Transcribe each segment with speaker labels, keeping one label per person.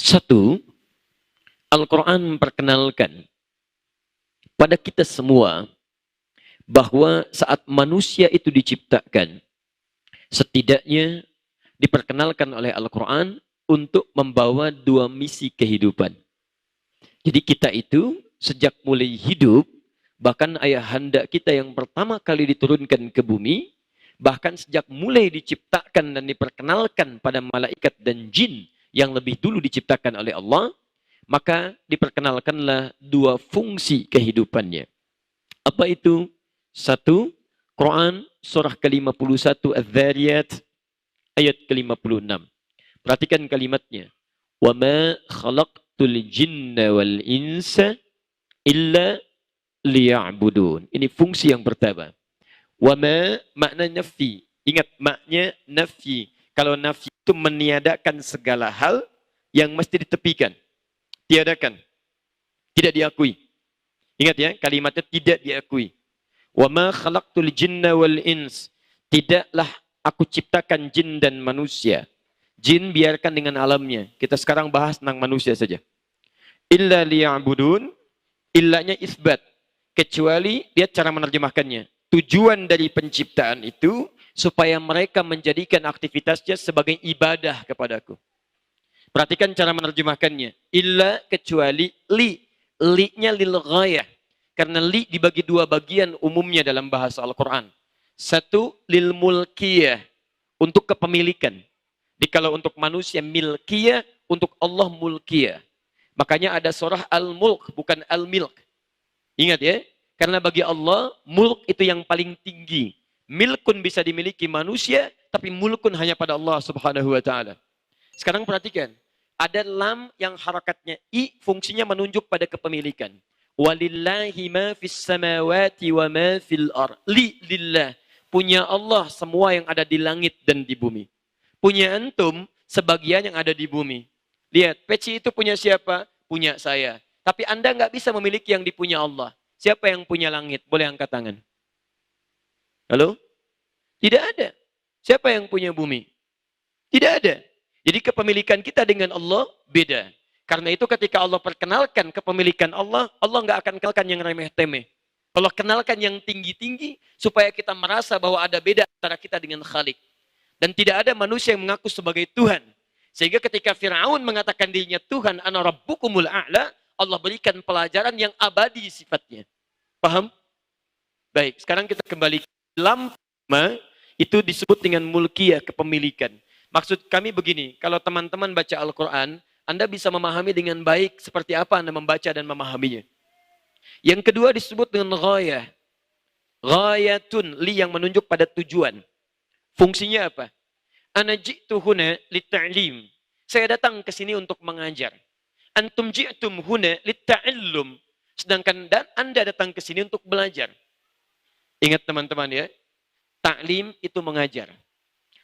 Speaker 1: Satu, Al-Quran memperkenalkan pada kita semua bahwa saat manusia itu diciptakan, setidaknya diperkenalkan oleh Al-Quran untuk membawa dua misi kehidupan. Jadi kita itu sejak mulai hidup, bahkan ayahanda kita yang pertama kali diturunkan ke bumi, bahkan sejak mulai diciptakan dan diperkenalkan pada malaikat dan jin yang lebih dulu diciptakan oleh Allah, maka diperkenalkanlah dua fungsi kehidupannya. Apa itu? Satu, Quran surah ke-51 Az-Zariyat ayat ke-56. Perhatikan kalimatnya. Wa ma khalaqtul jinna wal insa illa liya'budun. Ini fungsi yang pertama. Wa ma makna nafi. Ingat maknya nafi. Kalau nafi itu meniadakan segala hal yang mesti ditepikan. Tiadakan. Tidak diakui. Ingat ya, kalimatnya tidak diakui. Wa ma khalaqtul jinna wal ins. Tidaklah aku ciptakan jin dan manusia. Jin biarkan dengan alamnya. Kita sekarang bahas tentang manusia saja. Illa liya'budun. Illanya isbat. Kecuali, lihat cara menerjemahkannya. Tujuan dari penciptaan itu supaya mereka menjadikan aktivitasnya sebagai ibadah kepadaku. Perhatikan cara menerjemahkannya. Illa kecuali li. Li-nya lil ghayah. Karena li dibagi dua bagian umumnya dalam bahasa Al-Quran. Satu, lil mulkiyah. Untuk kepemilikan. Jadi kalau untuk manusia milkiyah, untuk Allah mulkiyah. Makanya ada surah Al-Mulk, bukan Al-Milk. Ingat ya. Karena bagi Allah, mulk itu yang paling tinggi. Milkun bisa dimiliki manusia, tapi mulkun hanya pada Allah subhanahu wa ta'ala. Sekarang perhatikan. Ada lam yang harakatnya i, fungsinya menunjuk pada kepemilikan. Walillahi ma fis samawati wa ma fil ar. Li lillah. Punya Allah semua yang ada di langit dan di bumi. Punya antum sebagian yang ada di bumi. Lihat, peci itu punya siapa? Punya saya. Tapi Anda nggak bisa memiliki yang dipunya Allah. Siapa yang punya langit? Boleh angkat tangan. Halo? Tidak ada. Siapa yang punya bumi? Tidak ada. Jadi kepemilikan kita dengan Allah beda. Karena itu ketika Allah perkenalkan kepemilikan Allah, Allah nggak akan kenalkan yang remeh-temeh. Allah kenalkan yang tinggi-tinggi supaya kita merasa bahwa ada beda antara kita dengan Khalik. Dan tidak ada manusia yang mengaku sebagai Tuhan. Sehingga ketika Fir'aun mengatakan dirinya Tuhan, ana rabbukumul a'la, Allah berikan pelajaran yang abadi sifatnya. Paham? Baik, sekarang kita kembali. Lam itu disebut dengan mulkiyah, kepemilikan. Maksud kami begini, kalau teman-teman baca Al-Quran, Anda bisa memahami dengan baik seperti apa Anda membaca dan memahaminya. Yang kedua disebut dengan ghayah. Ghayatun, li yang menunjuk pada tujuan. Fungsinya apa? Ana ji'tu huna litta'lim. Saya datang ke sini untuk mengajar. Antum ji'tum huna litta'illum. Sedangkan Anda datang ke sini untuk belajar. Ingat teman-teman ya, ta'lim itu mengajar.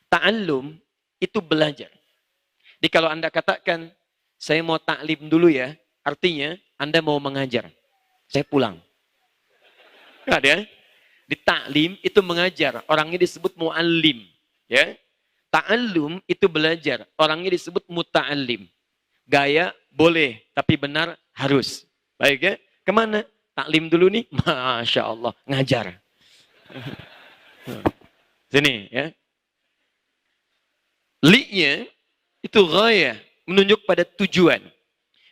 Speaker 1: Ta'allum itu belajar. Jadi kalau Anda katakan, saya mau taklim dulu ya, artinya Anda mau mengajar. Saya pulang. Ada ya? Di taklim itu mengajar, orangnya disebut muallim. Ya. Ta'allum itu belajar, orangnya disebut muta'allim. Gaya boleh, tapi benar harus. Baik ya? Kemana? Taklim dulu nih? Masya Allah, ngajar. Sini ya. Li-nya itu ghayah, menunjuk pada tujuan.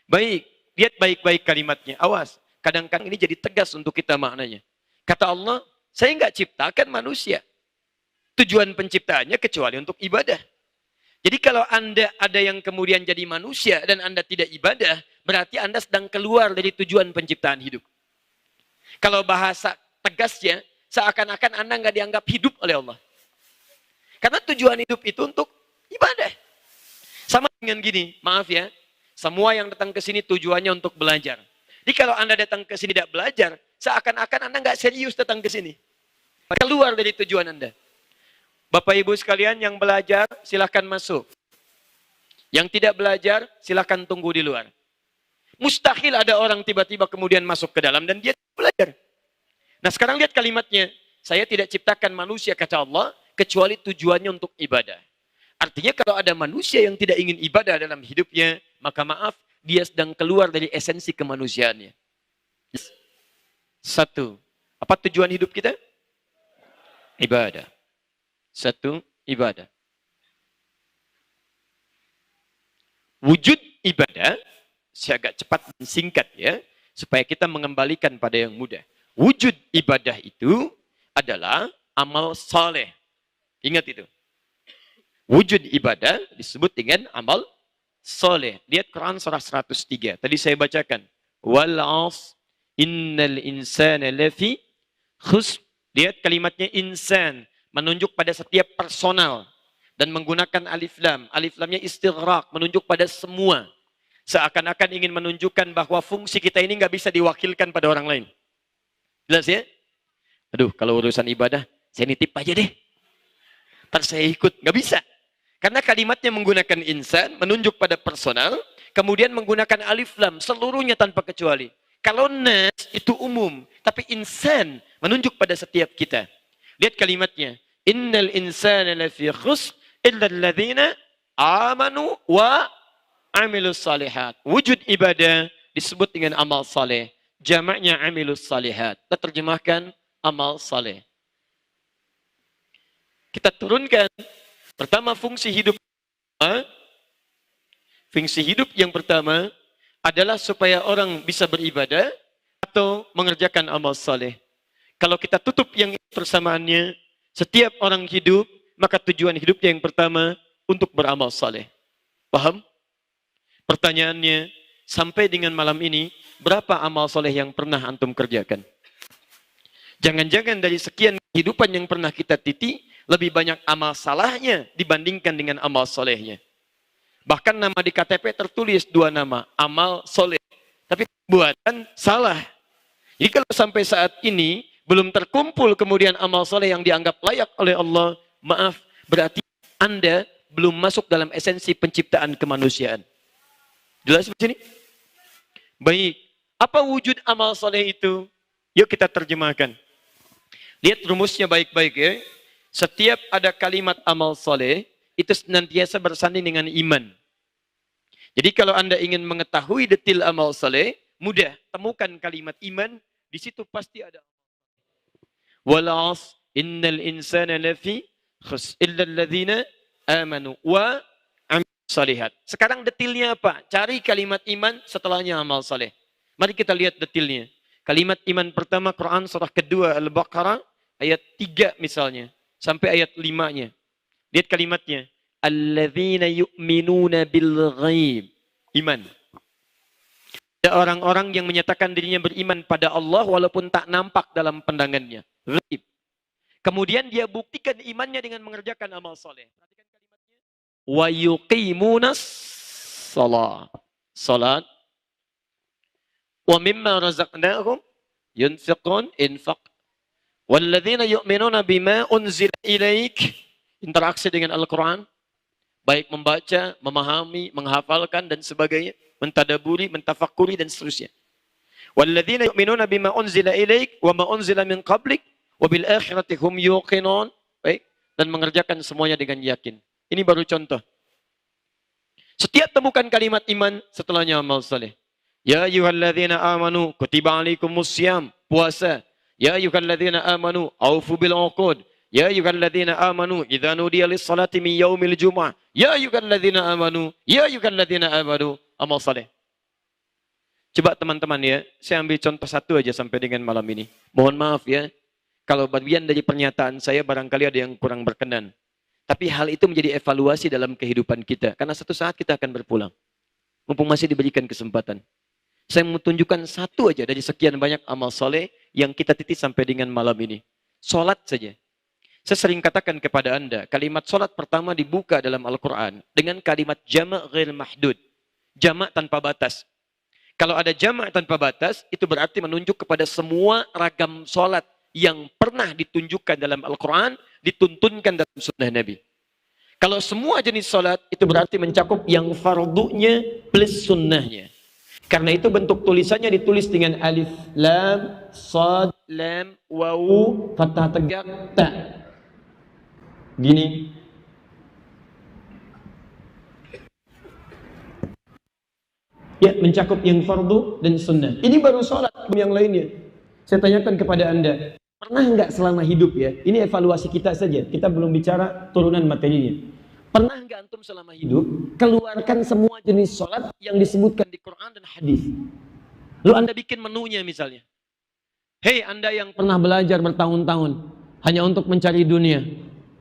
Speaker 1: Baik, lihat baik-baik kalimatnya. Awas, kadang-kadang ini jadi tegas untuk kita maknanya. Kata Allah, saya nggak ciptakan manusia. Tujuan penciptaannya kecuali untuk ibadah. Jadi kalau Anda ada yang kemudian jadi manusia dan Anda tidak ibadah, berarti Anda sedang keluar dari tujuan penciptaan hidup. Kalau bahasa tegasnya, seakan-akan Anda nggak dianggap hidup oleh Allah. Karena tujuan hidup itu untuk ibadah. Sama dengan gini, maaf ya, semua yang datang ke sini tujuannya untuk belajar. Jadi kalau Anda datang ke sini tidak belajar, seakan-akan Anda nggak serius datang ke sini. Keluar dari tujuan Anda. Bapak Ibu sekalian yang belajar, silahkan masuk. Yang tidak belajar, silakan tunggu di luar. Mustahil ada orang tiba-tiba kemudian masuk ke dalam dan dia belajar. Nah sekarang lihat kalimatnya. Saya tidak ciptakan manusia, kata Allah, kecuali tujuannya untuk ibadah. Artinya kalau ada manusia yang tidak ingin ibadah dalam hidupnya, maka maaf, dia sedang keluar dari esensi kemanusiaannya. Satu, apa tujuan hidup kita? Ibadah. Satu, ibadah. Wujud ibadah, saya agak cepat dan singkat ya, supaya kita mengembalikan pada yang mudah. Wujud ibadah itu adalah amal saleh. Ingat itu. Wujud ibadah disebut dengan amal saleh. Lihat Quran surah 103. Tadi saya bacakan. Wal 'asr innal insana lafi khusr. Lihat kalimatnya insan, menunjuk pada setiap personal dan menggunakan alif lam. Alif lamnya istighraq, menunjuk pada semua. Seakan-akan ingin menunjukkan bahwa fungsi kita ini nggak bisa diwakilkan pada orang lain. Jelas ya? Aduh, kalau urusan ibadah, saya nitip aja deh. Ntar saya ikut. Nggak bisa. Karena kalimatnya menggunakan insan, menunjuk pada personal, kemudian menggunakan alif lam, seluruhnya tanpa kecuali. Kalau nas itu umum, tapi insan menunjuk pada setiap kita. Lihat kalimatnya. Innal insana lafi khusr illa alladhina amanu wa amilus salihat. Wujud ibadah disebut dengan amal saleh. Jamaknya amilus salihat. Kita terjemahkan amal saleh. Kita turunkan pertama fungsi hidup. Fungsi hidup yang pertama adalah supaya orang bisa beribadah atau mengerjakan amal saleh. Kalau kita tutup yang persamaannya, setiap orang hidup, maka tujuan hidupnya yang pertama untuk beramal saleh. Paham? Pertanyaannya, sampai dengan malam ini, berapa amal saleh yang pernah antum kerjakan? Jangan-jangan dari sekian kehidupan yang pernah kita titi, lebih banyak amal salahnya dibandingkan dengan amal solehnya. Bahkan nama di KTP tertulis dua nama, amal soleh. Tapi buatan salah. Jadi kalau sampai saat ini, belum terkumpul kemudian amal soleh yang dianggap layak oleh Allah, maaf, berarti Anda belum masuk dalam esensi penciptaan kemanusiaan. Jelas seperti ini? Baik, apa wujud amal soleh itu? Yuk kita terjemahkan. Lihat rumusnya baik-baik ya. Setiap ada kalimat amal soleh, itu senantiasa bersanding dengan iman. Jadi kalau Anda ingin mengetahui detail amal soleh, mudah, temukan kalimat iman, di situ pasti ada. Wal 'asr innal insana lafi khusr illa alladhina amanu wa amilus shalihat. Sekarang detailnya apa? Cari kalimat iman, setelahnya amal soleh. Mari kita lihat detailnya. Kalimat iman pertama Quran surah kedua Al-Baqarah ayat 3 misalnya sampai ayat 5-nya. Lihat kalimatnya. Alladzina yu'minuna bil ghaib. Iman. Ada orang-orang yang menyatakan dirinya beriman pada Allah walaupun tak nampak dalam pandangannya. Ghaib. Kemudian dia buktikan imannya dengan mengerjakan amal soleh. Perhatikan kalimatnya. Wa yuqimunas salat. Salat. Wa mimma razaqnahum yunfiqun infaq. Walladzina yu'minuna bima unzila ilaik. Interaksi dengan Al-Quran. Baik membaca, memahami, menghafalkan dan sebagainya. Mentadaburi, mentafakuri dan seterusnya. Walladzina yu'minuna bima unzila ilaik wa ma unzila min qablik wa bil akhirati hum yuqinun. Baik, dan mengerjakan semuanya dengan yakin. Ini baru contoh. Setiap temukan kalimat iman setelahnya amal saleh. Ya ayyuhalladzina amanu kutiba alaikumussyam, puasa. Ya ayyuhalladzina amanu aufu bil 'uqud. Ya ayyuhalladzina amanu idza nudiya lis-salati min yaumil jumu'ah. Ya ayyuhalladzina amanu, ya ayyuhalladzina amanu, amal saleh. Coba teman-teman ya, saya ambil contoh satu aja sampai dengan malam ini. Mohon maaf ya, kalau bagian dari pernyataan saya barangkali ada yang kurang berkenan. Tapi hal itu menjadi evaluasi dalam kehidupan kita. Karena satu saat kita akan berpulang. Mumpung masih diberikan kesempatan. Saya mau tunjukkan satu aja dari sekian banyak amal soleh yang kita titik sampai dengan malam ini. Salat saja. Saya sering katakan kepada Anda, kalimat salat pertama dibuka dalam Al-Quran dengan kalimat jama' ghair mahdud. Jama' tanpa batas. Kalau ada jama' tanpa batas, itu berarti menunjuk kepada semua ragam salat yang pernah ditunjukkan dalam Al-Quran, dituntunkan dalam sunnah Nabi. Kalau semua jenis sholat itu berarti mencakup yang fardunya plus sunnahnya. Karena itu bentuk tulisannya ditulis dengan alif, lam, sad, lam, wawu, fathah tegak, ta. Gini. Ya, mencakup yang fardu dan sunnah. Ini baru sholat, yang lainnya. Saya tanyakan kepada Anda, pernah nggak selama hidup ya, ini evaluasi kita saja, kita belum bicara turunan materinya. Pernah nggak antum selama hidup keluarkan semua jenis sholat yang disebutkan di Quran dan hadis? Lalu Anda bikin menunya misalnya. Hei Anda yang pernah belajar bertahun-tahun hanya untuk mencari dunia,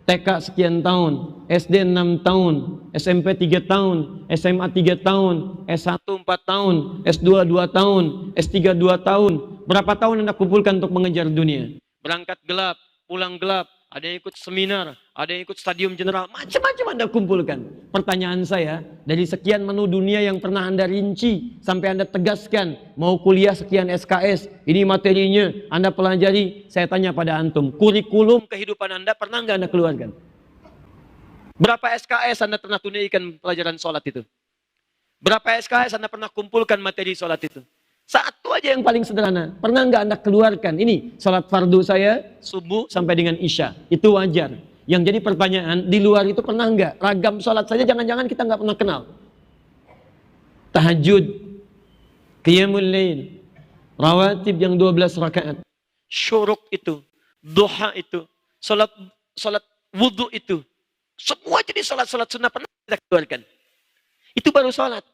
Speaker 1: TK sekian tahun, SD 6 tahun, SMP 3 tahun, SMA 3 tahun, S1 4 tahun, S2 2 tahun, S3 2 tahun. Berapa tahun Anda kumpulkan untuk mengejar dunia? Berangkat gelap, pulang gelap, ada yang ikut seminar, ada yang ikut stadium general, macam-macam Anda kumpulkan. Pertanyaan saya, dari sekian menu dunia yang pernah Anda rinci, sampai Anda tegaskan, mau kuliah sekian SKS, ini materinya, Anda pelajari, saya tanya pada antum, kurikulum kehidupan Anda pernah nggak Anda keluarkan? Berapa SKS Anda pernah tunaikan pelajaran sholat itu? Berapa SKS Anda pernah kumpulkan materi sholat itu? Satu aja yang paling sederhana. Pernah nggak Anda keluarkan? Ini sholat fardu saya subuh sampai dengan isya. Itu wajar. Yang jadi pertanyaan, di luar itu pernah nggak? Ragam sholat saja jangan-jangan kita nggak pernah kenal. Tahajud, qiyamul lail, rawatib yang 12 rakaat, syuruk itu, duha itu, sholat wudhu itu. Semua jenis sholat sunnah pernah kita keluarkan. Itu baru sholat.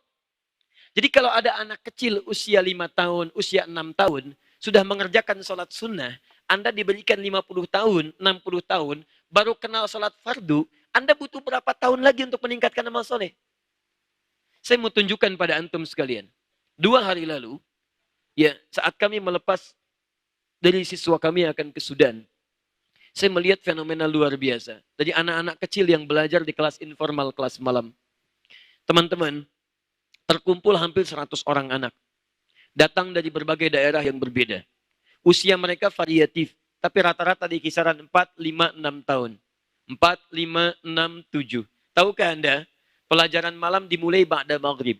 Speaker 1: Jadi kalau ada anak kecil usia 5 tahun, usia 6 tahun, sudah mengerjakan sholat sunnah, Anda diberikan 50 tahun, 60 tahun, baru kenal sholat fardu, Anda butuh berapa tahun lagi untuk meningkatkan amal soleh? Saya mau tunjukkan pada antum sekalian. 2 hari lalu, ya saat kami melepas dari siswa kami akan ke Sudan, saya melihat fenomena luar biasa. Dari anak-anak kecil yang belajar di kelas informal, kelas malam. Teman-teman, terkumpul hampir 100 orang anak. Datang dari berbagai daerah yang berbeda. Usia mereka variatif, tapi rata-rata di kisaran 4, 5, 6 tahun. 4, 5, 6, 7. Tahukah Anda, pelajaran malam dimulai ba'da maghrib.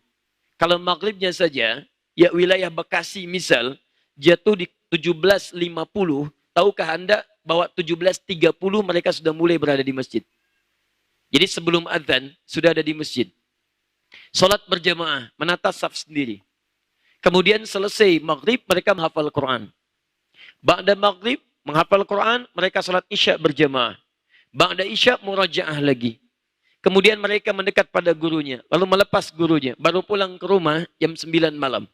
Speaker 1: Kalau maghribnya saja, ya wilayah Bekasi misal, jatuh di 17.50, tahukah Anda bahwa 17.30 mereka sudah mulai berada di masjid. Jadi sebelum adzan, sudah ada di masjid. Salat berjamaah, menata saf sendiri. Kemudian selesai maghrib, mereka menghafal Quran. Ba'da maghrib, menghafal Quran, mereka salat isya berjamaah. Ba'da isya, murajaah lagi. Kemudian mereka mendekat pada gurunya, lalu melepas gurunya, baru pulang ke rumah jam 9 malam.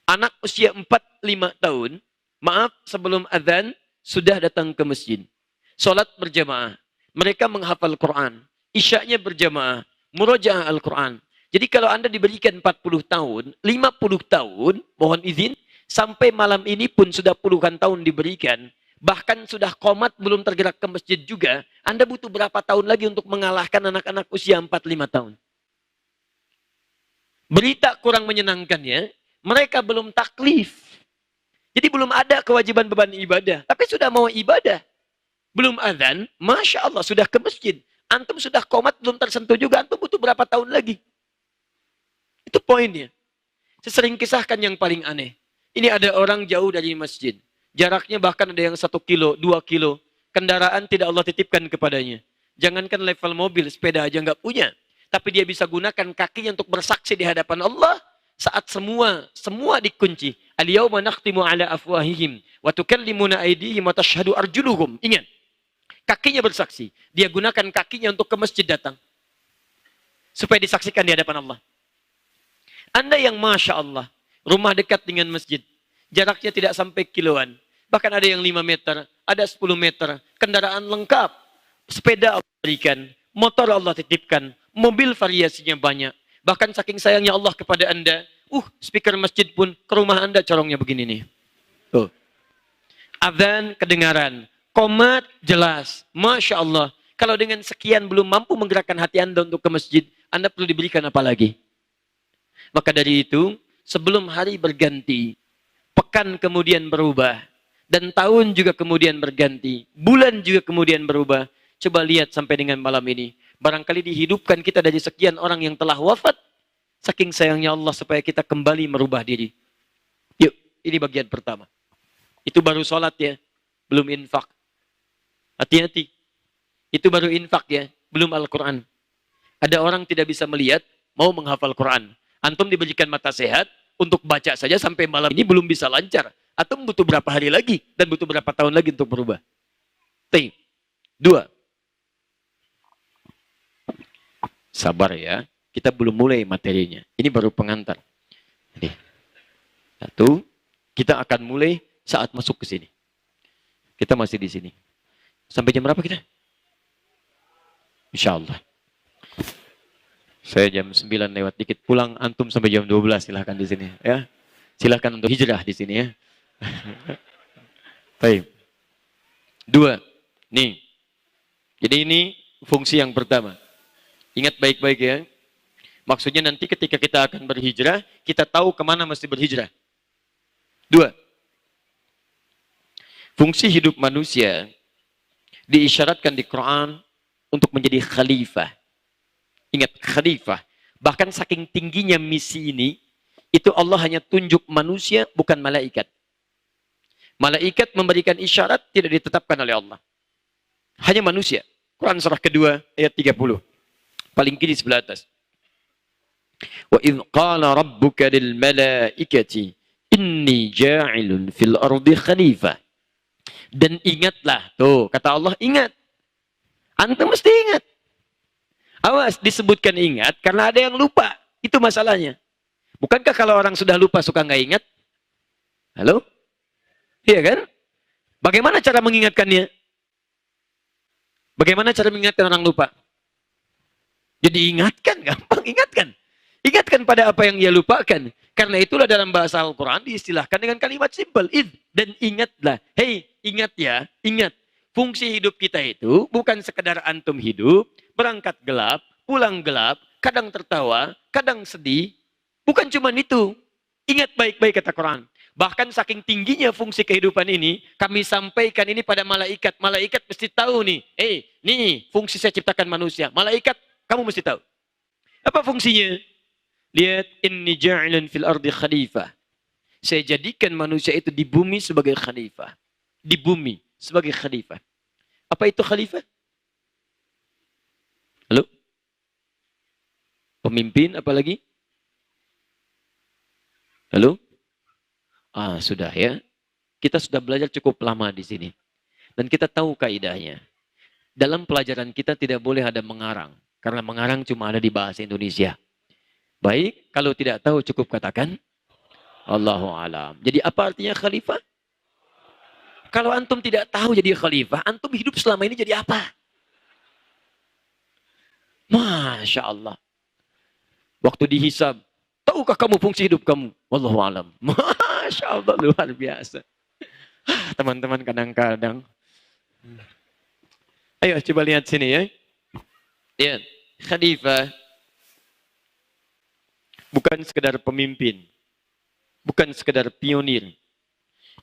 Speaker 1: Anak usia 4-5 tahun, maaf sebelum adzan, sudah datang ke masjid. Salat berjamaah, mereka menghafal Quran. Isyanya berjamaah. Murajaah Al-Quran. Jadi kalau Anda diberikan 40 tahun, 50 tahun, mohon izin, sampai malam ini pun sudah puluhan tahun diberikan, bahkan sudah qomat belum tergerak ke masjid juga, Anda butuh berapa tahun lagi untuk mengalahkan anak-anak usia 4-5 tahun? Berita kurang menyenangkannya, mereka belum taklif. Jadi belum ada kewajiban beban ibadah, tapi sudah mau ibadah. Belum azan, Masya Allah, sudah ke masjid. Antum sudah komat, belum tersentuh juga. Antum butuh berapa tahun lagi? Itu poinnya. Saya sering kisahkan yang paling aneh. Ini ada orang jauh dari masjid. Jaraknya bahkan ada yang 1 kilo, 2 kilo. Kendaraan tidak Allah titipkan kepadanya. Jangankan level mobil, sepeda aja nggak punya. Tapi dia bisa gunakan kakinya untuk bersaksi di hadapan Allah. Saat semua dikunci. Al-yawma nakhtimu ala afwahihim. Wa tukallimuna aydihim wa tashhadu arjuluhum. Ingat. Kakinya bersaksi. Dia gunakan kakinya untuk ke masjid datang. Supaya disaksikan di hadapan Allah. Anda yang Masya Allah. Rumah dekat dengan masjid. Jaraknya tidak sampai kiloan. Bahkan ada yang 5 meter. Ada 10 meter. Kendaraan lengkap. Sepeda Allah berikan. Motor Allah titipkan. Mobil variasinya banyak. Bahkan saking sayangnya Allah kepada Anda. Speaker masjid pun ke rumah Anda corongnya begini nih. Tuh. Adzan kedengaran. Qomat jelas. Masya Allah. Kalau dengan sekian belum mampu menggerakkan hati Anda untuk ke masjid, Anda perlu diberikan apa lagi? Maka dari itu, sebelum hari berganti, pekan kemudian berubah, dan tahun juga kemudian berganti, bulan juga kemudian berubah, Coba lihat sampai dengan malam ini. Barangkali dihidupkan kita dari sekian orang yang telah wafat. Saking sayangnya Allah supaya kita kembali merubah diri. Yuk, ini bagian pertama. Itu baru sholat ya, belum infak. Hati-hati. Itu baru infak ya, belum Al-Quran. Ada orang tidak bisa melihat, mau menghafal Quran. Antum diberikan mata sehat, untuk baca saja sampai malam ini belum bisa lancar. Atau butuh berapa hari lagi, dan butuh berapa tahun lagi untuk berubah. Dua. Sabar ya, kita belum mulai materinya. Ini baru pengantar. Satu, kita akan mulai saat masuk ke sini. Kita masih di sini. Sampai jam berapa kita? Insya Allah. Saya jam 9 lewat dikit pulang, antum sampai jam 12 silahkan di sini ya. Silahkan untuk hijrah di sini ya. Baik. Dua. Nih. Jadi ini fungsi yang pertama. Ingat baik-baik ya. Maksudnya nanti ketika kita akan berhijrah, kita tahu kemana mesti berhijrah. Dua. Fungsi hidup manusia diisyaratkan di Quran untuk menjadi khalifah. Ingat, khalifah. Bahkan saking tingginya misi ini, itu Allah hanya tunjuk manusia, bukan malaikat. Malaikat memberikan isyarat tidak ditetapkan oleh Allah. Hanya manusia. Quran surah kedua ayat 30. Paling kiri sebelah atas. Wa idh qala rabbuka lil malaikati inni ja'ilun fil ardi khalifah. Dan ingatlah, tuh kata Allah, ingat. Antum mesti ingat. Awas, disebutkan ingat karena ada yang lupa. Itu masalahnya. Bukankah kalau orang sudah lupa suka nggak ingat? Halo? Iya kan? Bagaimana cara mengingatkannya? Bagaimana cara mengingatkan orang lupa? Jadi ingatkan, gampang ingatkan. Ingatkan pada apa yang dia lupakan. Karena itulah dalam bahasa Al-Quran diistilahkan dengan kalimat simpel. Dan ingatlah. Hei, ingat ya, ingat. Fungsi hidup kita itu bukan sekedar antum hidup, berangkat gelap, pulang gelap, kadang tertawa, kadang sedih. Bukan cuma itu. Ingat baik-baik kata Quran. Bahkan saking tingginya fungsi kehidupan ini, kami sampaikan ini pada malaikat. Malaikat mesti tahu nih. Nih fungsi saya ciptakan manusia. Malaikat, kamu mesti tahu. Apa fungsinya? Lihat, inni ja'ilun fil ardi khalifah. Saya jadikan manusia itu di bumi sebagai khalifah. Di bumi sebagai khalifah. Apa itu khalifah? Halo? Pemimpin apalagi? Halo? Sudah ya. Kita sudah belajar cukup lama di sini. Dan kita tahu kaidahnya. Dalam pelajaran kita tidak boleh ada mengarang. Karena mengarang cuma ada di bahasa Indonesia. Baik, kalau tidak tahu cukup katakan Allahu alam. Jadi apa artinya khalifah? Kalau antum tidak tahu jadi khalifah, antum hidup selama ini jadi apa? Masya Allah. Waktu dihisab, tahukah kamu fungsi hidup kamu? Wallahu alam. Masya Allah, luar biasa. Teman-teman kadang-kadang. Ayo coba lihat sini ya. Lihat, khalifah bukan sekedar pemimpin. Bukan sekedar pionir.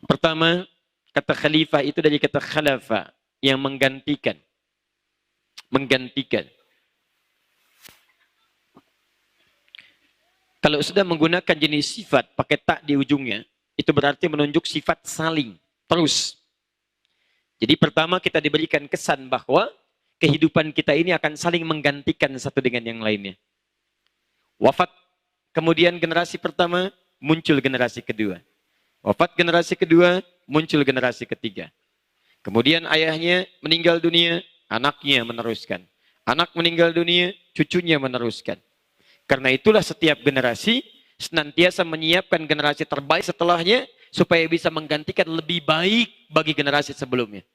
Speaker 1: Pertama, kata khalifah itu dari kata khalafa, yang menggantikan. Menggantikan. Kalau sudah menggunakan jenis sifat, pakai tak di ujungnya, itu berarti menunjuk sifat saling, terus. Jadi pertama kita diberikan kesan bahwa kehidupan kita ini akan saling menggantikan satu dengan yang lainnya. Wafat, kemudian generasi pertama, muncul generasi kedua. Wafat generasi kedua, muncul generasi ketiga. Kemudian ayahnya meninggal dunia, anaknya meneruskan. Anak meninggal dunia, cucunya meneruskan. Karena itulah setiap generasi senantiasa menyiapkan generasi terbaik setelahnya supaya bisa menggantikan lebih baik bagi generasi sebelumnya.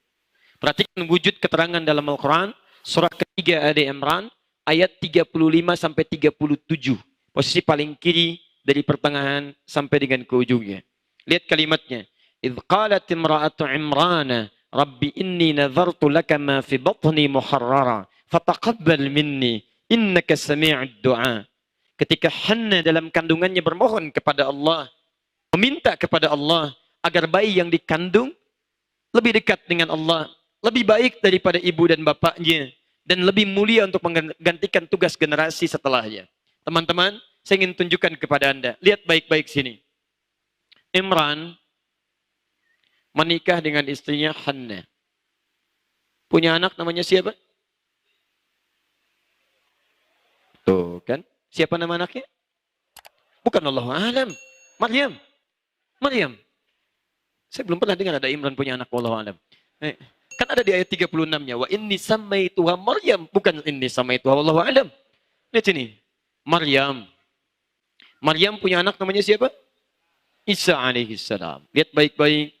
Speaker 1: Perhatikan wujud keterangan dalam Al-Quran, surah ketiga Ali Imran, ayat 35 sampai 37. Posisi paling kiri dari pertengahan sampai dengan ke ujungnya. Lihat kalimatnya. Idh qalat imra'atu Imrana, Rabbi inni nadhartu laka ma fi batni muharrara, fataqabbal minni, innaka sami'ud du'a. Ketika Hannah dalam kandungannya bermohon kepada Allah, meminta kepada Allah agar bayi yang dikandung lebih dekat dengan Allah, lebih baik daripada ibu dan bapaknya dan lebih mulia untuk menggantikan tugas generasi setelahnya. Teman-teman, saya ingin tunjukkan kepada Anda. Lihat baik-baik sini. Imran menikah dengan istrinya Hannah. Punya anak namanya siapa? Tuh kan. Siapa nama anaknya? Bukan Allah alam. Maryam. Maryam. Saya belum pernah dengar ada Imran punya anak Allah alam. Kan ada di ayat 36-nya. Wa inni samaituha Maryam. Bukan inni samaituha Allah alam. Lihat sini. Maryam. Maryam punya anak namanya siapa? Isa alaihissalam. Lihat baik-baik.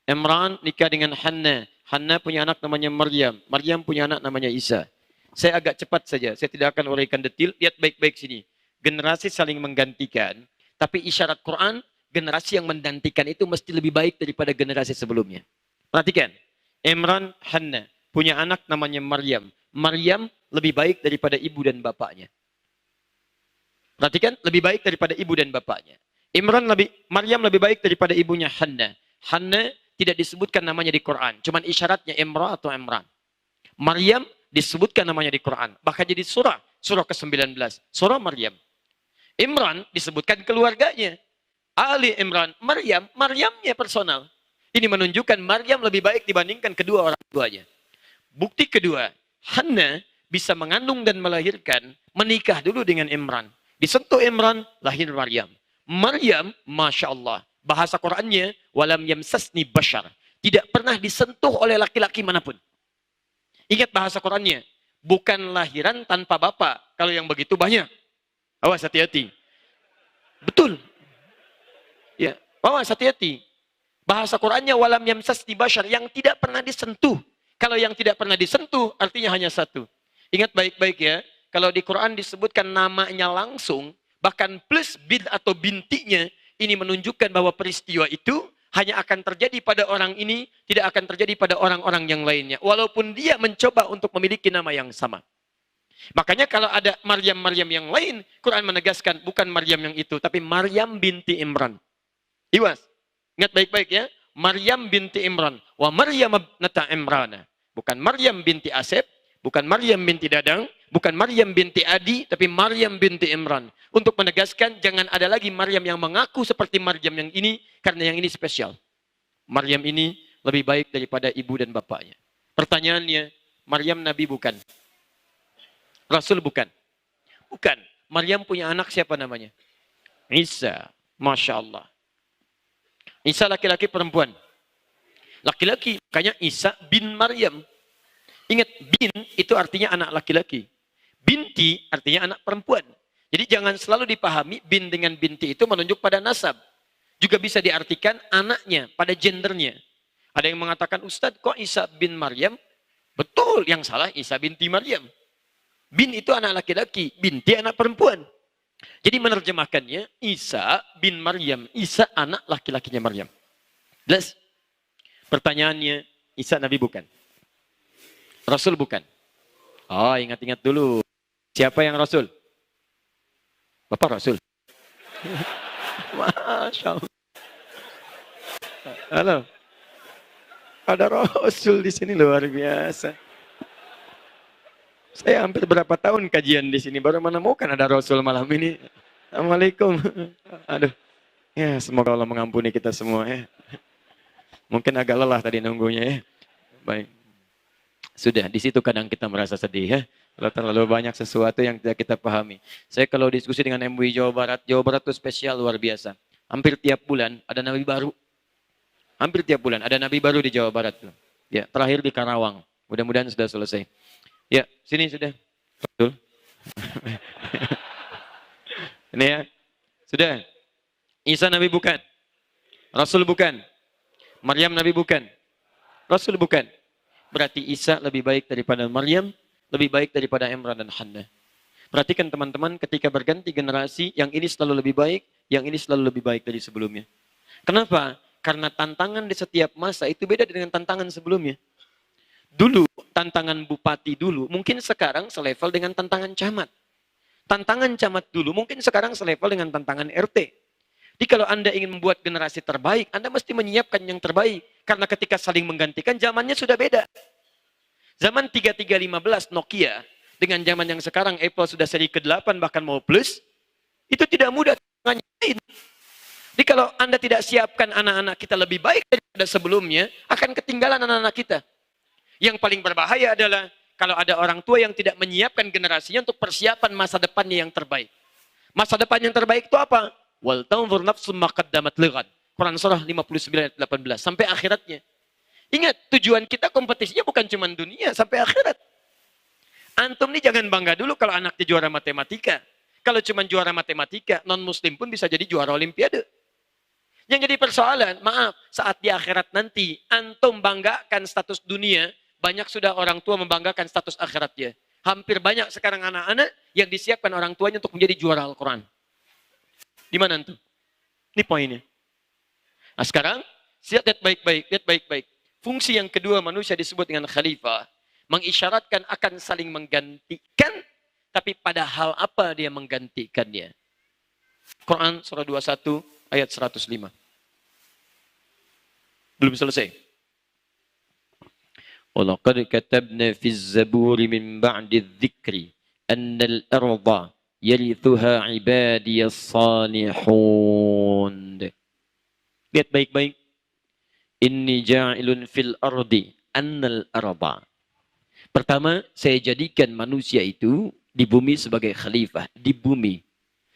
Speaker 1: Imran nikah dengan Hannah. Hannah punya anak namanya Maryam. Maryam punya anak namanya Isa. Saya agak cepat saja. Saya tidak akan uraikan detail. Lihat baik-baik sini. Generasi saling menggantikan. Tapi isyarat Quran, generasi yang menggantikan itu mesti lebih baik daripada generasi sebelumnya. Perhatikan. Imran, Hannah. Punya anak namanya Maryam. Maryam lebih baik daripada ibu dan bapaknya. Perhatikan, lebih baik daripada ibu dan bapaknya. Maryam lebih baik daripada ibunya Hannah. Hannah tidak disebutkan namanya di Quran. Cuman isyaratnya Imran atau Imran. Maryam disebutkan namanya di Quran. Bahkan jadi surah ke-19. Surah Maryam. Imran disebutkan keluarganya. Ali Imran, Maryamnya personal. Ini menunjukkan Maryam lebih baik dibandingkan kedua orang tuanya. Bukti kedua, Hannah bisa mengandung dan melahirkan, menikah dulu dengan Imran. Disentuh Imran, lahir Maryam. Maryam, Masya Allah. Bahasa Qurannya, walam yamsasni bashar. Tidak pernah disentuh oleh laki-laki manapun. Ingat bahasa Qurannya, bukan lahiran tanpa bapak. Kalau yang begitu banyak. Awas hati-hati. Betul. Ya, awas hati-hati. Bahasa Qurannya walam yamsasni bashar, yang tidak pernah disentuh. Kalau yang tidak pernah disentuh, artinya hanya satu. Ingat baik-baik ya. Kalau di Quran disebutkan namanya langsung, bahkan plus bin atau bintinya, ini menunjukkan bahwa peristiwa itu hanya akan terjadi pada orang ini, tidak akan terjadi pada orang-orang yang lainnya. Walaupun dia mencoba untuk memiliki nama yang sama. Makanya kalau ada Maryam-Maryam yang lain, Quran menegaskan bukan Maryam yang itu, tapi Maryam binti Imran. Iwas, ingat baik-baik ya. Maryam binti Imran. Wa Maryam ibnata Imran. Bukan Maryam binti Asep, bukan Maryam binti Dadang, bukan Maryam binti Adi, tapi Maryam binti Imran. Untuk menegaskan, jangan ada lagi Maryam yang mengaku seperti Maryam yang ini, karena yang ini spesial. Maryam ini lebih baik daripada ibu dan bapaknya. Pertanyaannya, Maryam Nabi bukan? Rasul bukan? Bukan. Maryam punya anak siapa namanya? Isa. Masya Allah. Isa laki-laki perempuan? Laki-laki. Makanya Isa bin Maryam. Ingat, bin itu artinya anak laki-laki. Binti artinya anak perempuan. Jadi jangan selalu dipahami bin dengan binti itu menunjuk pada nasab. Juga bisa diartikan anaknya, pada gendernya. Ada yang mengatakan, Ustadz kok Isa bin Maryam? Betul, yang salah Isa binti Maryam. Bin itu anak laki-laki, binti anak perempuan. Jadi menerjemahkannya, Isa bin Maryam. Isa anak laki-lakinya Maryam. Jelas? Pertanyaannya, Isa Nabi bukan? Rasul bukan? Oh, ingat-ingat dulu. Siapa yang Rasul? Bapak Rasul. Masya Allah. Halo. Ada Rasul di sini luar biasa. Saya hampir berapa tahun kajian di sini baru menemukan ada Rasul malam ini. Assalamualaikum. Aduh. Ya, semoga Allah mengampuni kita semua ya. Mungkin agak lelah tadi nunggunya ya. Baik. Sudah, di situ kadang kita merasa sedih ya. Kalau terlalu banyak sesuatu yang tidak kita pahami. Saya kalau diskusi dengan MUI Jawa Barat itu spesial luar biasa. Hampir tiap bulan ada nabi baru. Hampir tiap bulan ada nabi baru di Jawa Barat. Ya, terakhir di Karawang. Mudah-mudahan sudah selesai. Ya, sini sudah. Betul. Ini ya. Sudah. Isa nabi bukan. Rasul bukan. Maryam nabi bukan. Rasul bukan. Berarti Isa lebih baik daripada Maryam, lebih baik daripada Imran dan Hannah. Perhatikan teman-teman, ketika berganti generasi, yang ini selalu lebih baik, yang ini selalu lebih baik dari sebelumnya. Kenapa? Karena tantangan di setiap masa itu beda dengan tantangan sebelumnya. Dulu, tantangan bupati dulu, mungkin sekarang selevel dengan tantangan camat. Tantangan camat dulu, mungkin sekarang selevel dengan tantangan RT. Jadi kalau Anda ingin membuat generasi terbaik, Anda mesti menyiapkan yang terbaik. Karena ketika saling menggantikan, zamannya sudah beda. Zaman 3315 Nokia dengan zaman yang sekarang Apple sudah seri ke-8 bahkan mau plus, itu tidak mudah. Jadi kalau Anda tidak siapkan anak-anak kita lebih baik daripada sebelumnya, akan ketinggalan anak-anak kita. Yang paling berbahaya adalah kalau ada orang tua yang tidak menyiapkan generasinya untuk persiapan masa depannya yang terbaik. Masa depan yang terbaik itu apa? Wal tanzur nafsum ma qaddamat lighad. Quran surah 59 ayat 18 sampai akhiratnya. Ingat, tujuan kita kompetisinya bukan cuma dunia, sampai akhirat. Antum nih jangan bangga dulu kalau anaknya juara matematika. Kalau cuma juara matematika, non-muslim pun bisa jadi juara olimpiade. Yang jadi persoalan, maaf, saat di akhirat nanti, antum banggakan status dunia, banyak sudah orang tua membanggakan status akhiratnya. Hampir banyak sekarang anak-anak yang disiapkan orang tuanya untuk menjadi juara Al-Quran. Di mana antum? Ini poinnya. Nah sekarang, lihat baik-baik, lihat baik-baik. Fungsi yang kedua manusia disebut dengan khalifah, mengisyaratkan akan saling menggantikan, tapi pada hal apa dia menggantikannya. Quran surah 21 ayat 105. Belum selesai. Walaqad katabna fi az-zaburi min ba'di adh-dhikri anna al-ardha yarithuha 'ibadiyas salihun. Lihat baik-baik. Inni ja'ilun fil ardi annal arda. Pertama, saya jadikan manusia itu di bumi sebagai khalifah. Di bumi.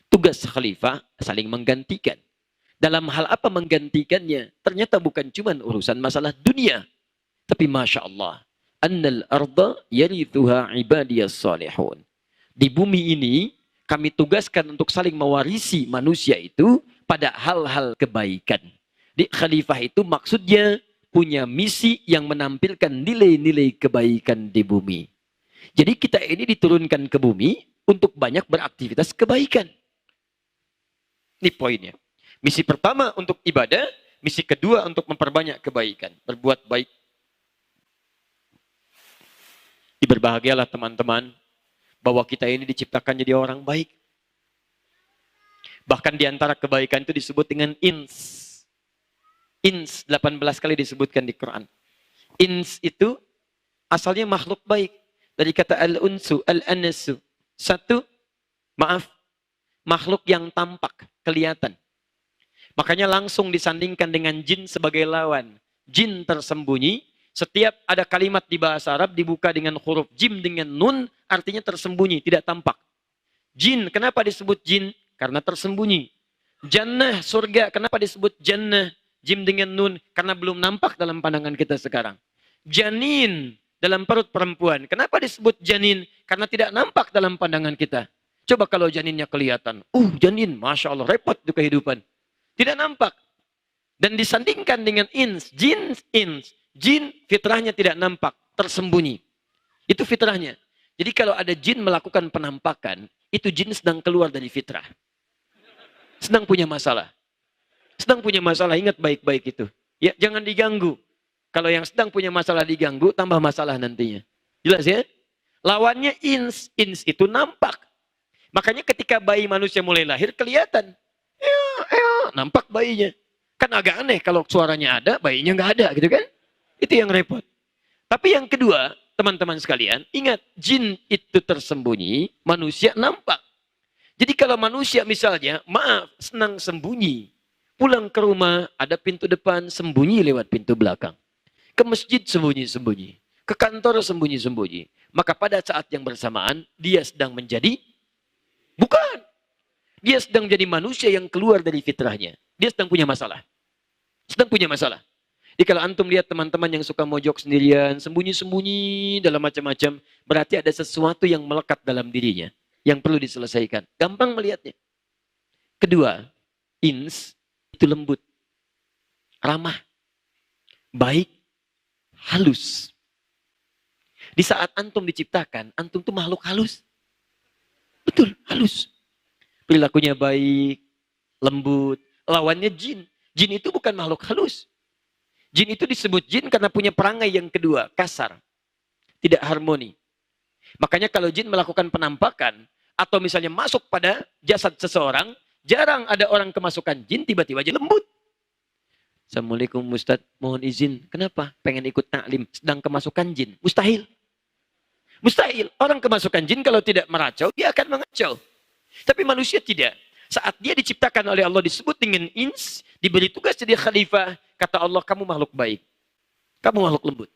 Speaker 1: Tugas khalifah saling menggantikan. Dalam hal apa menggantikannya? Ternyata bukan cuma urusan masalah dunia. Tapi Masya Allah. Annal arda yarithuha ibadiyas salihun. Di bumi ini, kami tugaskan untuk saling mewarisi manusia itu pada hal-hal kebaikan. Di khalifah itu maksudnya punya misi yang menampilkan nilai-nilai kebaikan di bumi. Jadi kita ini diturunkan ke bumi untuk banyak beraktivitas kebaikan. Ini poinnya. Misi pertama untuk ibadah, misi kedua untuk memperbanyak kebaikan, berbuat baik. Berbahagialah teman-teman bahwa kita ini diciptakan jadi orang baik. Bahkan di antara kebaikan itu disebut dengan ins. Ins 18 kali disebutkan di Quran. Ins itu asalnya makhluk baik. Dari kata al-unsu, al-anasu. Satu, makhluk yang tampak, kelihatan. Makanya langsung disandingkan dengan jin sebagai lawan. Jin tersembunyi, setiap ada kalimat di bahasa Arab dibuka dengan huruf jim dengan nun, artinya tersembunyi, tidak tampak. Jin, kenapa disebut jin? Karena tersembunyi. Jannah, surga, kenapa disebut jannah? Jim dengan nun, karena belum nampak dalam pandangan kita sekarang. Janin, dalam perut perempuan. Kenapa disebut janin? Karena tidak nampak dalam pandangan kita. Coba kalau janinnya kelihatan. Janin, Masya Allah, repot itu kehidupan. Tidak nampak. Dan disandingkan dengan ins. Jin, fitrahnya tidak nampak, tersembunyi. Itu fitrahnya. Jadi kalau ada jin melakukan penampakan, itu jin sedang keluar dari fitrah. Sedang punya masalah. Sedang punya masalah, ingat baik-baik itu. Ya, jangan diganggu. Kalau yang sedang punya masalah diganggu, tambah masalah nantinya. Jelas ya? Lawannya ins. Ins itu nampak. Makanya ketika bayi manusia mulai lahir, kelihatan. Nampak bayinya. Kan agak aneh kalau suaranya ada, bayinya nggak ada gitu kan? Itu yang repot. Tapi yang kedua, teman-teman sekalian, ingat, jin itu tersembunyi, manusia nampak. Jadi kalau manusia misalnya, senang sembunyi. Pulang ke rumah, ada pintu depan, sembunyi lewat pintu belakang. Ke masjid sembunyi-sembunyi. Ke kantor sembunyi-sembunyi. Maka pada saat yang bersamaan, dia sedang menjadi, bukan. Dia sedang jadi manusia yang keluar dari fitrahnya. Dia sedang punya masalah. Sedang punya masalah. Jadi kalau antum lihat teman-teman yang suka mojok sendirian, sembunyi-sembunyi dalam macam-macam, berarti ada sesuatu yang melekat dalam dirinya. Yang perlu diselesaikan. Gampang melihatnya. Kedua, ins itu lembut, ramah, baik, halus. Di saat antum diciptakan, antum tuh makhluk halus. Betul, halus. Perilakunya baik, lembut. Lawannya jin. Jin itu bukan makhluk halus. Jin itu disebut jin karena punya perangai yang kedua, kasar. Tidak harmoni. Makanya kalau jin melakukan penampakan, atau misalnya masuk pada jasad seseorang, jarang ada orang kemasukan jin tiba-tiba aja lembut. Assalamualaikum Ustaz, mohon izin. Kenapa? Pengen ikut taklim, sedang kemasukan jin. Mustahil. Mustahil. Orang kemasukan jin kalau tidak meracau, dia akan mengacau. Tapi manusia tidak. Saat dia diciptakan oleh Allah disebut dengan ins, diberi tugas jadi khalifah, kata Allah, kamu makhluk baik. Kamu makhluk lembut.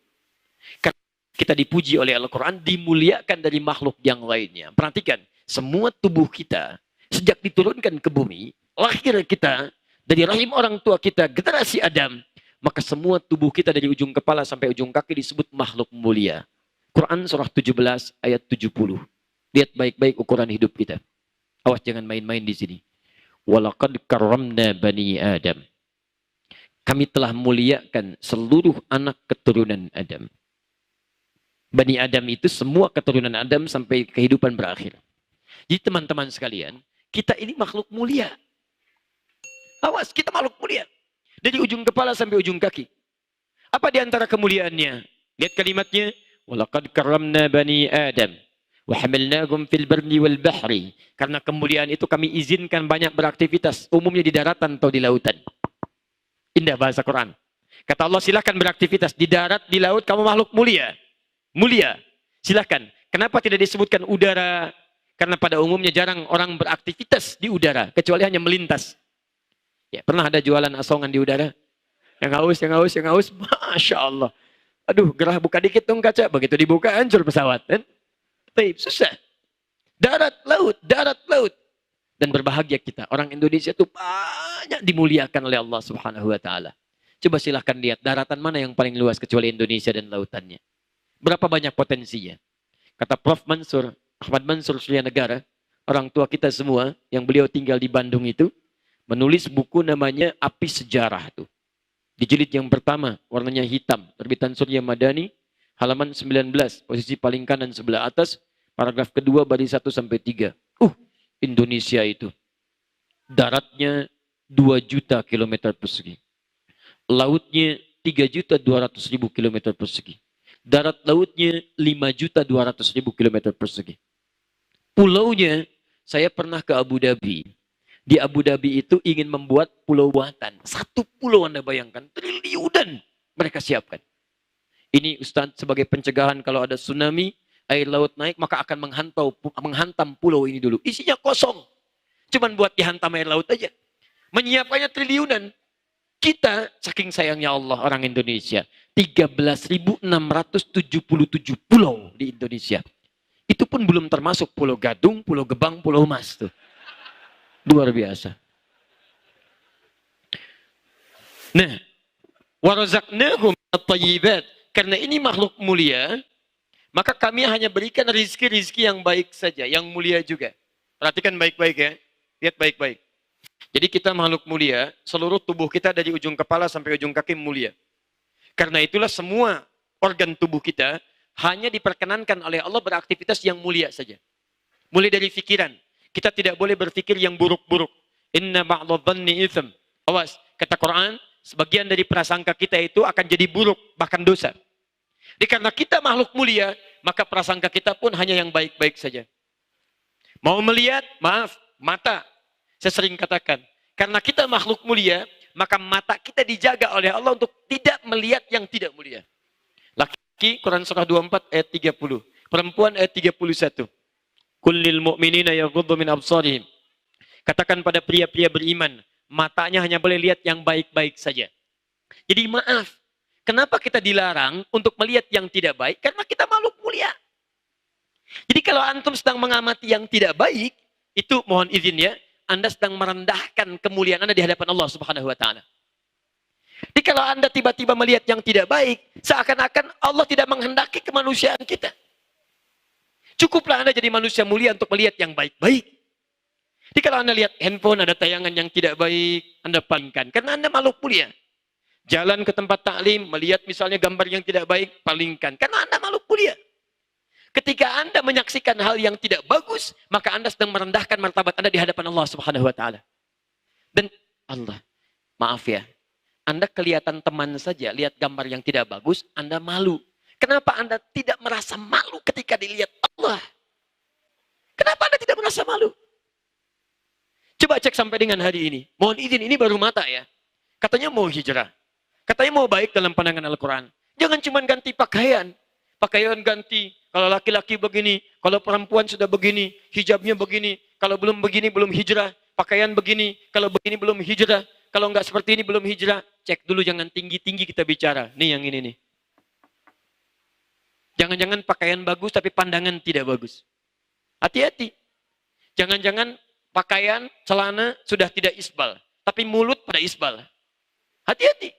Speaker 1: Karena kita dipuji oleh Al-Quran, dimuliakan dari makhluk yang lainnya. Perhatikan, semua tubuh kita, sejak diturunkan ke bumi, lahir kita, dari rahim orang tua kita, generasi Adam, maka semua tubuh kita dari ujung kepala sampai ujung kaki disebut makhluk mulia. Quran surah 17 ayat 70. Lihat baik-baik ukuran hidup kita. Awas jangan main-main di sini. Walaqad karramna bani Adam. Kami telah muliakan seluruh anak keturunan Adam. Bani Adam itu semua keturunan Adam sampai kehidupan berakhir. Jadi teman-teman sekalian, kita ini makhluk mulia. Awas, kita makhluk mulia. Dari ujung kepala sampai ujung kaki. Apa di antara kemuliaannya? Lihat kalimatnya. Walaqad karramna bani Adam. Wahamilnahum fil barri wal bahri. Karena kemuliaan itu kami izinkan banyak beraktivitas. Umumnya di daratan atau di lautan. Indah bahasa Quran. Kata Allah, silakan beraktivitas. Di darat, di laut, kamu makhluk mulia. Mulia. Silakan. Kenapa tidak disebutkan udara? Karena pada umumnya jarang orang beraktivitas di udara. Kecuali hanya melintas. Ya, pernah ada jualan asongan di udara? Yang haus, yang haus, yang haus. Masya Allah. Aduh, gerah buka dikit dong kaca. Begitu dibuka, hancur pesawat. Kan? Susah. Darat, laut, darat, laut. Dan berbahagia kita. Orang Indonesia itu banyak dimuliakan oleh Allah Subhanahu wa Ta'ala. Coba silahkan lihat daratan mana yang paling luas kecuali Indonesia dan lautannya. Berapa banyak potensinya. Kata Prof. Mansur, Ahmad Mansur Surya Negara, orang tua kita semua yang beliau tinggal di Bandung itu, menulis buku namanya Api Sejarah tuh. Di jilid yang pertama, warnanya hitam, terbitan Surya Madani, halaman 19, posisi paling kanan sebelah atas, paragraf kedua baris 1 sampai 3. Indonesia itu daratnya 2 juta kilometer persegi. Lautnya 3.200.000 kilometer persegi. Darat lautnya 5.200.000 kilometer persegi. Pulaunya, saya pernah ke Abu Dhabi. Di Abu Dhabi itu ingin membuat pulau buatan. Satu pulau Anda bayangkan, triliunan mereka siapkan. Ini Ustaz sebagai pencegahan kalau ada tsunami, air laut naik, maka akan menghantam pulau ini dulu. Isinya kosong. Cuman buat dihantam air laut aja. Menyiapkannya triliunan. Kita, saking sayangnya Allah orang Indonesia, 13.677 pulau di Indonesia. Itu pun belum termasuk Pulau Gadung, Pulau Gebang, Pulau Mas tuh. Luar biasa. Nah, warazaqnahum at-thayyibat. Karena ini makhluk mulia, maka kami hanya berikan rizki-rizki yang baik saja, yang mulia juga. Perhatikan baik-baik ya. Lihat baik-baik. Jadi kita makhluk mulia, seluruh tubuh kita dari ujung kepala sampai ujung kaki mulia. Karena itulah semua organ tubuh kita hanya diperkenankan oleh Allah beraktivitas yang mulia saja. Mulai dari pikiran. Kita tidak boleh berpikir yang buruk-buruk. Inna ba'dadh-dhanni itsm. Awas, kata Quran, sebagian dari prasangka kita itu akan jadi buruk, bahkan dosa. Jadi karena kita makhluk mulia, maka prasangka kita pun hanya yang baik-baik saja. Mau melihat, maaf, mata. Saya sering katakan, karena kita makhluk mulia, maka mata kita dijaga oleh Allah untuk tidak melihat yang tidak mulia. Laki, Quran surah 24 ayat 30. Perempuan ayat 31. Kullil mu'minina yaghuddu min absarihim. Katakan pada pria-pria beriman, matanya hanya boleh lihat yang baik-baik saja. Jadi maaf, kenapa kita dilarang untuk melihat yang tidak baik? Karena kita makhluk mulia. Jadi kalau antum sedang mengamati yang tidak baik, itu mohon izin ya, Anda sedang merendahkan kemuliaan Anda di hadapan Allah Subhanahu wa Ta'ala. Jadi kalau Anda tiba-tiba melihat yang tidak baik, seakan-akan Allah tidak menghendaki kemanusiaan kita. Cukuplah Anda jadi manusia mulia untuk melihat yang baik-baik. Jadi kalau Anda lihat handphone ada tayangan yang tidak baik, Anda palingkan. Karena Anda makhluk mulia. Jalan ke tempat taklim, melihat misalnya gambar yang tidak baik, palingkan. Karena Anda makhluk mulia. Ketika Anda menyaksikan hal yang tidak bagus, maka Anda sedang merendahkan martabat Anda di hadapan Allah Subhanahu wa Ta'ala. Dan Allah, maaf ya, Anda kelihatan teman saja, lihat gambar yang tidak bagus, Anda malu. Kenapa Anda tidak merasa malu ketika dilihat Allah? Kenapa Anda tidak merasa malu? Coba cek sampai dengan hari ini. Mohon izin, ini baru mata ya. Katanya mau hijrah. Katanya mau baik dalam pandangan Al-Quran. Jangan cuma ganti pakaian. Pakaian ganti. Kalau laki-laki begini, kalau perempuan sudah begini, hijabnya begini, kalau belum begini belum hijrah, pakaian begini, kalau begini belum hijrah, kalau nggak seperti ini belum hijrah. Cek dulu, jangan tinggi-tinggi kita bicara. Nih yang ini nih. Jangan-jangan pakaian bagus tapi pandangan tidak bagus. Hati-hati. Jangan-jangan pakaian, celana sudah tidak isbal, tapi mulut pada isbal. Hati-hati.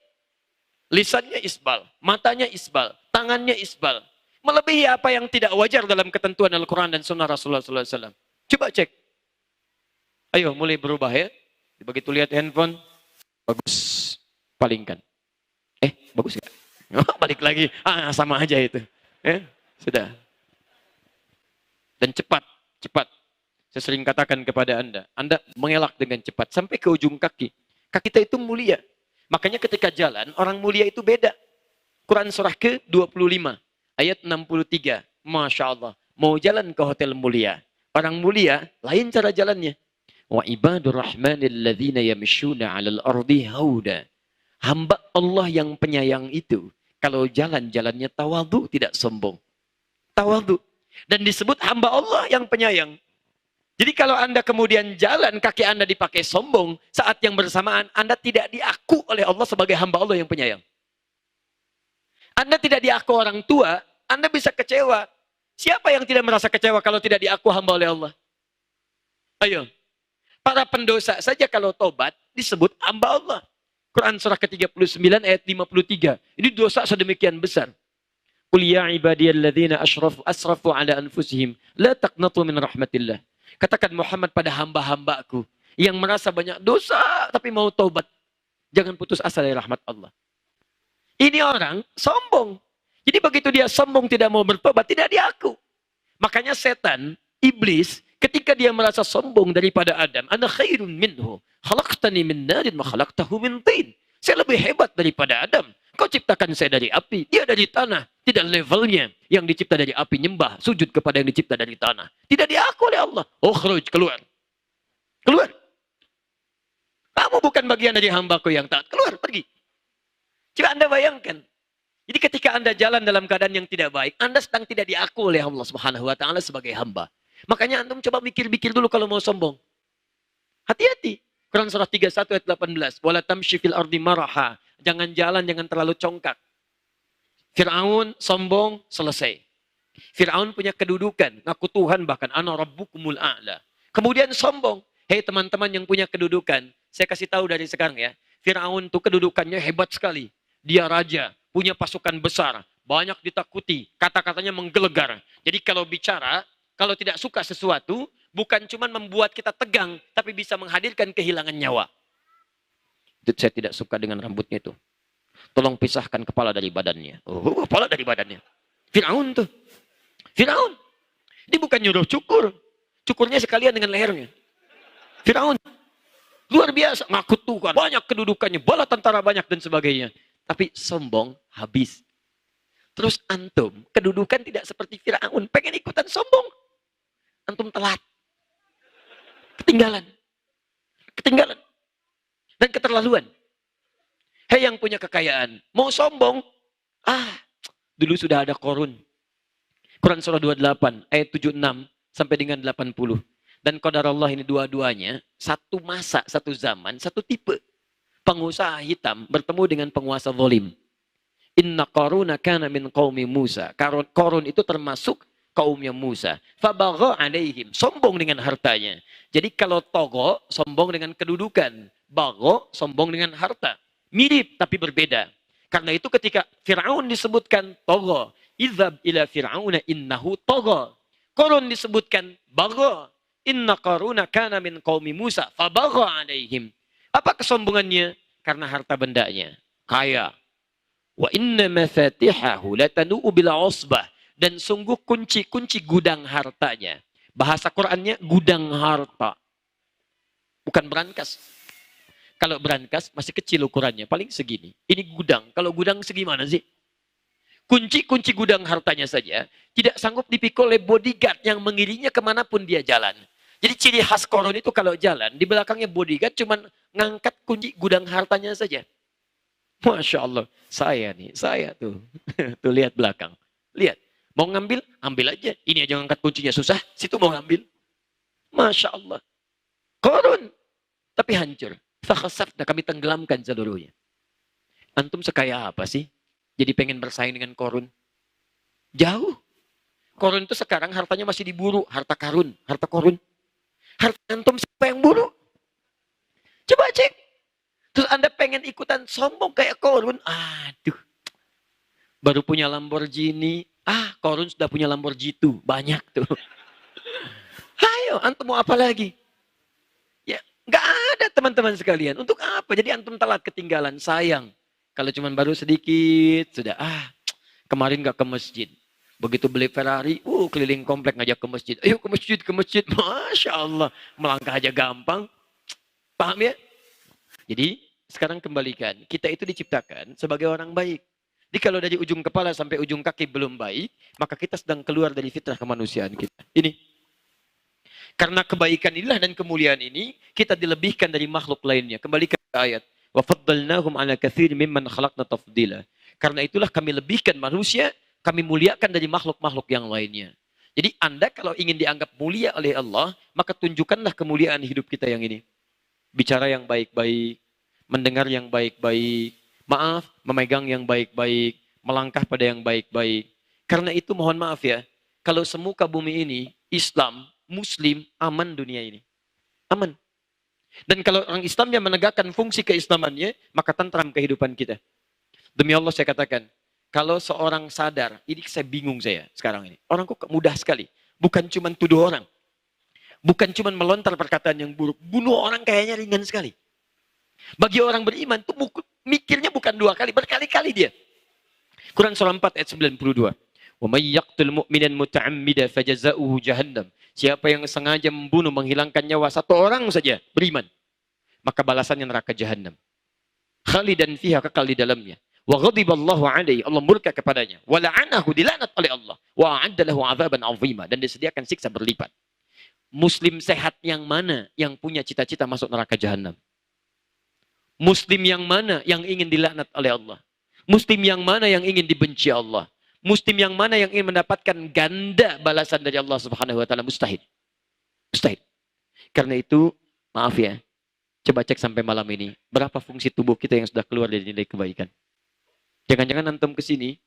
Speaker 1: Lisannya isbal, matanya isbal, tangannya isbal. Melebihi apa yang tidak wajar dalam ketentuan Al-Quran dan Sunnah Rasulullah SAW. Coba cek. Ayo mulai berubah ya. Begitu lihat handphone, bagus. Palingkan. Bagus ya? Balik lagi. Sama aja itu. Sudah. Dan cepat. Saya sering katakan kepada Anda mengelak dengan cepat sampai ke ujung kaki. Kaki kita itu mulia. Makanya ketika jalan, orang mulia itu beda. Quran surah ke-25, ayat 63. Masya Allah. Mau jalan ke hotel mulia. Orang mulia, lain cara jalannya. Wa ibadur rahmanil ladzina yamshuna 'alal ardi hauda. Hamba Allah yang penyayang itu, kalau jalan-jalannya tawadhu, tidak sombong. Tawadhu. Dan disebut hamba Allah yang penyayang. Jadi kalau Anda kemudian jalan, kaki Anda dipakai sombong, saat yang bersamaan Anda tidak diaku oleh Allah sebagai hamba Allah yang penyayang. Anda tidak diaku orang tua, Anda bisa kecewa. Siapa yang tidak merasa kecewa kalau tidak diaku hamba oleh Allah? Ayo. Para pendosa saja kalau tobat disebut hamba Allah. Quran surah ke-39 ayat 53. Ini dosa sedemikian besar. Qul ya ibadiyalladzina asrafu ala anfusihim la taqnatu min rahmatillah. Katakan Muhammad pada hamba-hambaku yang merasa banyak dosa tapi mau taubat. Jangan putus asa dari rahmat Allah. Ini orang sombong. Jadi begitu dia sombong tidak mau bertobat, tidak diaku. Makanya setan, iblis, ketika dia merasa sombong daripada Adam, ana khairun minhu, khalaqtani min narin wa khalaqtahu min tin. Saya lebih hebat daripada Adam. Kau ciptakan saya dari api, dia dari tanah. Tidak levelnya yang dicipta dari api nyembah, sujud kepada yang dicipta dari tanah. Tidak diaku oleh Allah. Ukhruj, keluar. Keluar. Kamu bukan bagian dari hambaku yang taat. Keluar, pergi. Coba Anda bayangkan. Jadi ketika Anda jalan dalam keadaan yang tidak baik, Anda sedang tidak diaku oleh Allah Subhanahu wa taala sebagai hamba. Makanya Anda coba mikir-mikir dulu kalau mau sombong. Hati-hati. Quran surah 31 ayat 18. Wala tamshi fil ardi maraha. Jangan jalan, jangan terlalu congkak. Fir'aun sombong, selesai. Fir'aun punya kedudukan, ngaku Tuhan bahkan, ana rabbukumul a'la. Kemudian sombong. Hei teman-teman yang punya kedudukan, saya kasih tahu dari sekarang ya. Fir'aun itu kedudukannya hebat sekali. Dia raja, punya pasukan besar, banyak ditakuti, kata-katanya menggelegar. Jadi kalau bicara, kalau tidak suka sesuatu, bukan cuma membuat kita tegang, tapi bisa menghadirkan kehilangan nyawa. Itu saya tidak suka dengan rambutnya itu. Tolong pisahkan kepala dari badannya. Kepala dari badannya. Fir'aun tuh. Fir'aun. Dia bukan nyuruh cukur. Cukurnya sekalian dengan lehernya. Fir'aun. Luar biasa. Ngaku Tuhan. Banyak kedudukannya. Bala tentara banyak dan sebagainya. Tapi sombong habis. Terus antum. Kedudukan tidak seperti Fir'aun. Pengen ikutan sombong. Antum telat. Ketinggalan. Ketinggalan. Dan keterlaluan. Hei yang punya kekayaan, mau sombong? Dulu sudah ada Qarun. Quran surah 28 ayat 76 sampai dengan 80. Dan qadarullah ini dua-duanya satu masa, satu zaman, satu tipe. Pengusaha hitam bertemu dengan penguasa zalim. Inna Qaruna kana min qaumi Musa. Qarun itu termasuk kaumnya Musa. Fabagha alaihim, sombong dengan hartanya. Jadi kalau togo, sombong dengan kedudukan. Bagho, sombong dengan harta. Mirip tapi berbeda. Karena itu ketika Fir'aun disebutkan togo. Izhab ila Fir'auna innahu togo. Qarun disebutkan bagho. Inna Qaruna kana min qaumi Musa. Fabagha alaihim. Apa kesombongannya? Karena harta bendanya. Kaya. Wa inna mafatihahu latanu'u bil usbah. Dan sungguh kunci-kunci gudang hartanya. Bahasa Qur'annya gudang harta. Bukan berangkas. Kalau berangkas masih kecil ukurannya, paling segini. Ini gudang. Kalau gudang segimana sih? Kunci-kunci gudang hartanya saja tidak sanggup dipikul oleh bodyguard yang mengiringnya kemanapun dia jalan. Jadi ciri khas Qarun itu kalau jalan, di belakangnya bodyguard cuman ngangkat kunci gudang hartanya saja. Masya Allah. Saya tuh. Tuh lihat belakang. Lihat. Mau ngambil, ambil aja. Ini aja ngangkat kuncinya susah, situ mau ngambil. Masya Allah. Korun. Tapi hancur. Fakhasafna, kami tenggelamkan seluruhnya. Antum sekaya apa sih? Jadi pengen bersaing dengan korun? Jauh. Korun itu sekarang hartanya masih diburu. Harta karun, harta korun. Harta antum siapa yang buru? Coba cek. Terus Anda pengen ikutan sombong kayak korun. Aduh. Baru punya Lamborghini. Korun sudah punya Lamborghini tuh. Banyak tuh. Ayo, antum mau apa lagi? Ya, nggak ada teman-teman sekalian. Untuk apa? Jadi antum telat ketinggalan. Sayang. Kalau cuma baru sedikit, sudah. Kemarin nggak ke masjid. Begitu beli Ferrari, keliling komplek ngajak ke masjid. Ayo ke masjid, ke masjid. Masya Allah. Melangkah aja gampang. Paham ya? Jadi, sekarang kembalikan. Kita itu diciptakan sebagai orang baik. Jadi kalau dari ujung kepala sampai ujung kaki belum baik, maka kita sedang keluar dari fitrah kemanusiaan kita. Ini. Karena kebaikan inilah dan kemuliaan ini, kita dilebihkan dari makhluk lainnya. Kembali ke ayat. وَفَضَّلْنَاهُمْ عَلَى كَثِيرٍ مِمَّنْ خَلَقْنَا تَفْضِيلًا. Karena itulah kami lebihkan manusia, kami muliakan dari makhluk-makhluk yang lainnya. Jadi Anda kalau ingin dianggap mulia oleh Allah, maka tunjukkanlah kemuliaan hidup kita yang ini. Bicara yang baik-baik, mendengar yang baik-baik, maaf, memegang yang baik-baik, melangkah pada yang baik-baik. Karena itu mohon maaf ya, kalau semuka bumi ini, Islam, Muslim, aman dunia ini. Aman. Dan kalau orang Islam yang menegakkan fungsi keislamannya, maka tentram kehidupan kita. Demi Allah saya katakan, kalau seorang sadar, ini saya bingung saya sekarang ini. Orang kok mudah sekali. Bukan cuma tuduh orang. Bukan cuma melontar perkataan yang buruk. Bunuh orang kayaknya ringan sekali. Bagi orang beriman, itu mikirnya bukan 2 kali, berkali-kali dia. Quran surah 4 ayat 92. وَمَنْ يَقْتُلْ مُؤْمِنًا مُتَعَمِّدًا فَجَزَاؤُهُ جَهَنَّمَ. Siapa yang sengaja membunuh, menghilangkan nyawa satu orang saja, beriman, maka balasannya neraka jahanam. Khalidan fiha, kekal di dalamnya. Wa ghadiballahu alaihi, Allah murka kepadanya. Wa la'anahu, dilaknat oleh Allah. Wa a'adda lahu 'adzaban 'azima, dan disediakan siksa berlipat. Muslim sehat yang mana yang punya cita-cita masuk neraka jahanam? Muslim yang mana yang ingin dilaknat oleh Allah? Muslim yang mana yang ingin dibenci Allah? Muslim yang mana yang ingin mendapatkan ganda balasan dari Allah Subhanahu wa taala? Mustahil. Mustahil. Karena itu, maaf ya. Coba cek sampai malam ini, berapa fungsi tubuh kita yang sudah keluar dari nilai kebaikan? Jangan-jangan antum ke sini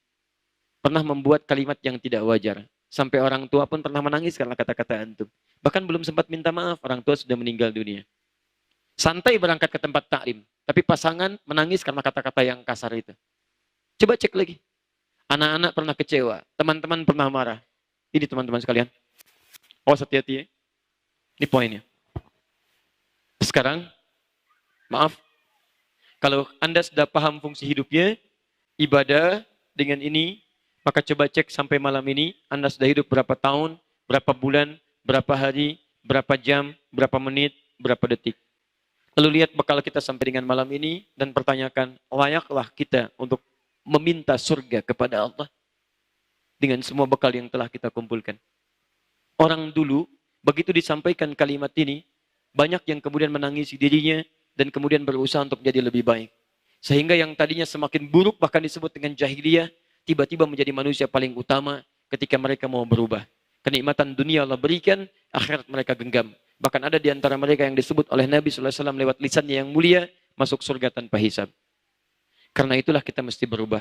Speaker 1: pernah membuat kalimat yang tidak wajar. Sampai orang tua pun pernah menangis karena kata-kata antum. Bahkan belum sempat minta maaf, orang tua sudah meninggal dunia. Santai berangkat ke tempat taklim, tapi pasangan menangis karena kata-kata yang kasar itu. Coba cek lagi. Anak-anak pernah kecewa, teman-teman pernah marah. Ini teman-teman sekalian. Hati-hati ya. Ini poinnya. Sekarang, maaf, kalau Anda sudah paham fungsi hidupnya, ibadah dengan ini, maka coba cek sampai malam ini, Anda sudah hidup berapa tahun, berapa bulan, berapa hari, berapa jam, berapa menit, berapa detik. Lalu lihat bekal kita sampai dengan malam ini, dan pertanyakan, layaklah kita untuk meminta surga kepada Allah dengan semua bekal yang telah kita kumpulkan. Orang dulu, begitu disampaikan kalimat ini, banyak yang kemudian menangisi dirinya dan kemudian berusaha untuk menjadi lebih baik. Sehingga yang tadinya semakin buruk, bahkan disebut dengan jahiliyah, tiba-tiba menjadi manusia paling utama ketika mereka mau berubah. Kenikmatan dunia Allah berikan, akhirat mereka genggam. Bahkan ada di antara mereka yang disebut oleh Nabi SAW lewat lisannya yang mulia, masuk surga tanpa hisab. Karena itulah kita mesti berubah.